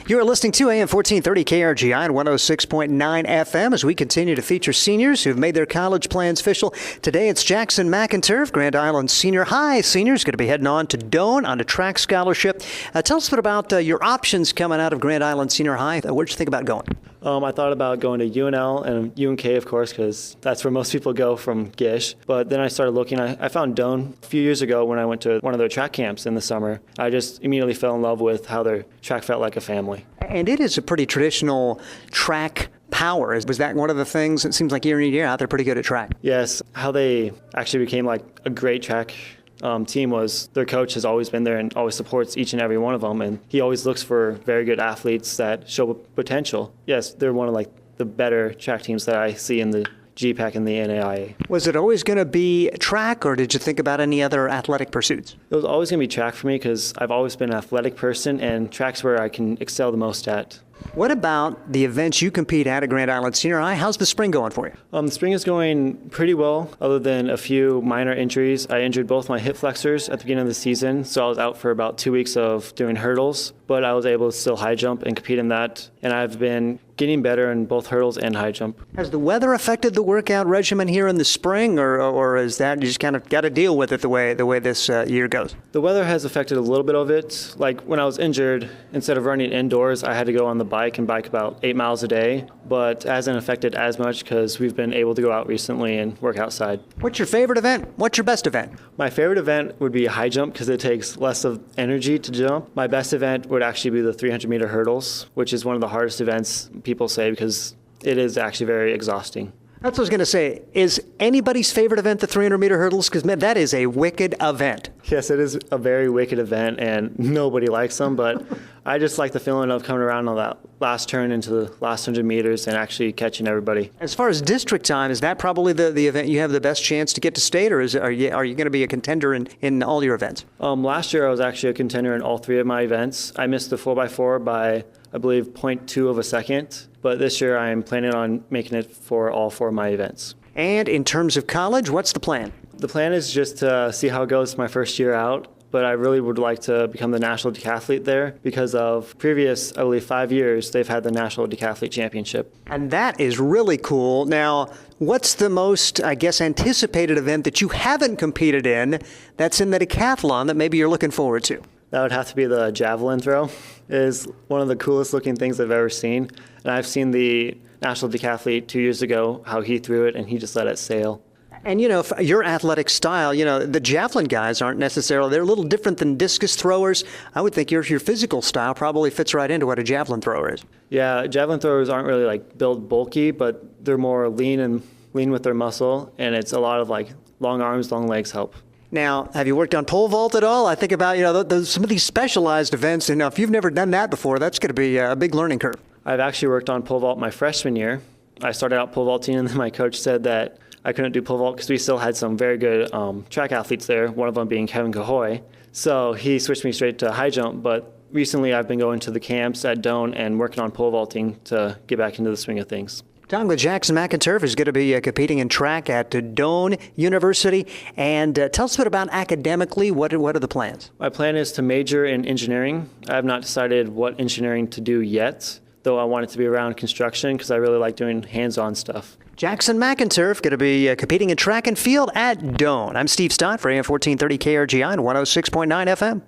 You are listening to AM 1430 KRGI and 106.9 FM as we continue to feature seniors who've made their college plans official. Today it's Jackson McInturf, Grand Island Senior High seniors, going to be heading on to Doane on a track scholarship. Tell us a bit about your options coming out of Grand Island Senior High. Where'd you think about going? I thought about going to UNL and UNK, of course, because that's where most people go from Gish. But then I started looking. I found Doane a few years ago when I went to one of their track camps in the summer. I just immediately fell in love with how their track felt like a family. And it is a pretty traditional track power. Was that one of the things? It seems like year in year out, they're pretty good at track. Yes, how they actually became like a great track team was their coach has always been there and always supports each and every one of them, and he always looks for very good athletes that show potential. Yes, they're one of like the better track teams that I see in the GPAC and the NAIA. Was it always going to be track, or did you think about any other athletic pursuits? It was always going to be track for me because I've always been an athletic person, and track's where I can excel the most at. What about the events you compete at Grand Island Senior High? How's the spring going for you? The spring is going pretty well, other than a few minor injuries. I injured both my hip flexors at the beginning of the season, so I was out for about 2 weeks of doing hurdles, but I was able to still high jump and compete in that, and I've been getting better in both hurdles and high jump. Has the weather affected the workout regimen here in the spring, or is that you just kind of got to deal with it the way this year goes? The weather has affected a little bit of it. Like when I was injured, instead of running indoors, I had to go on the bike and bike about 8 miles a day, but it hasn't affected as much because we've been able to go out recently and work outside. What's your favorite event? What's your best event? My favorite event would be high jump because it takes less of energy to jump. My best event would actually be the 300-meter hurdles, which is one of the hardest events, people say, because it is actually very exhausting. That's what I was going to say. Is anybody's favorite event the 300-meter hurdles? Because, man, that is a wicked event. Yes, it is a very wicked event, and nobody likes them, but I just like the feeling of coming around on that last turn into the last 100 meters and actually catching everybody. As far as district time, is that probably the event you have the best chance to get to state, or are you going to be a contender in all your events? Last year, I was actually a contender in all three of my events. I missed the 4x4 by, I believe, 0.2 of a second. But this year, I'm planning on making it for all four of my events. And in terms of college, what's the plan? The plan is just to see how it goes my first year out. But I really would like to become the national decathlete there because of previous, I believe, 5 years, they've had the national decathlete championship. And that is really cool. Now, what's the most, I guess, anticipated event that you haven't competed in that's in the decathlon that maybe you're looking forward to? That would have to be the javelin throw. It is one of the coolest looking things I've ever seen. And I've seen the national decathlete 2 years ago, how he threw it, and he just let it sail. And, your athletic style, the javelin guys aren't necessarily, they're a little different than discus throwers. I would think your physical style probably fits right into what a javelin thrower is. Yeah, javelin throwers aren't really like built bulky, but they're more lean with their muscle, and it's a lot of like long arms, long legs help. Now, have you worked on pole vault at all? I think about, some of these specialized events, and if you've never done that before, that's going to be a big learning curve. I've actually worked on pole vault my freshman year. I started out pole vaulting, and then my coach said that I couldn't do pole vault because we still had some very good track athletes there, one of them being Kevin Cahoy. So he switched me straight to high jump, but recently I've been going to the camps at Doane and working on pole vaulting to get back into the swing of things. Talking with Jackson McInturf, is going to be competing in track at Doane University. And tell us a bit about academically, what are the plans? My plan is to major in engineering. I have not decided what engineering to do yet, though I want it to be around construction because I really like doing hands-on stuff. Jackson McInturf going to be competing in track and field at Doane. I'm Steve Stott for AM 1430 KRGI and 106.9 FM.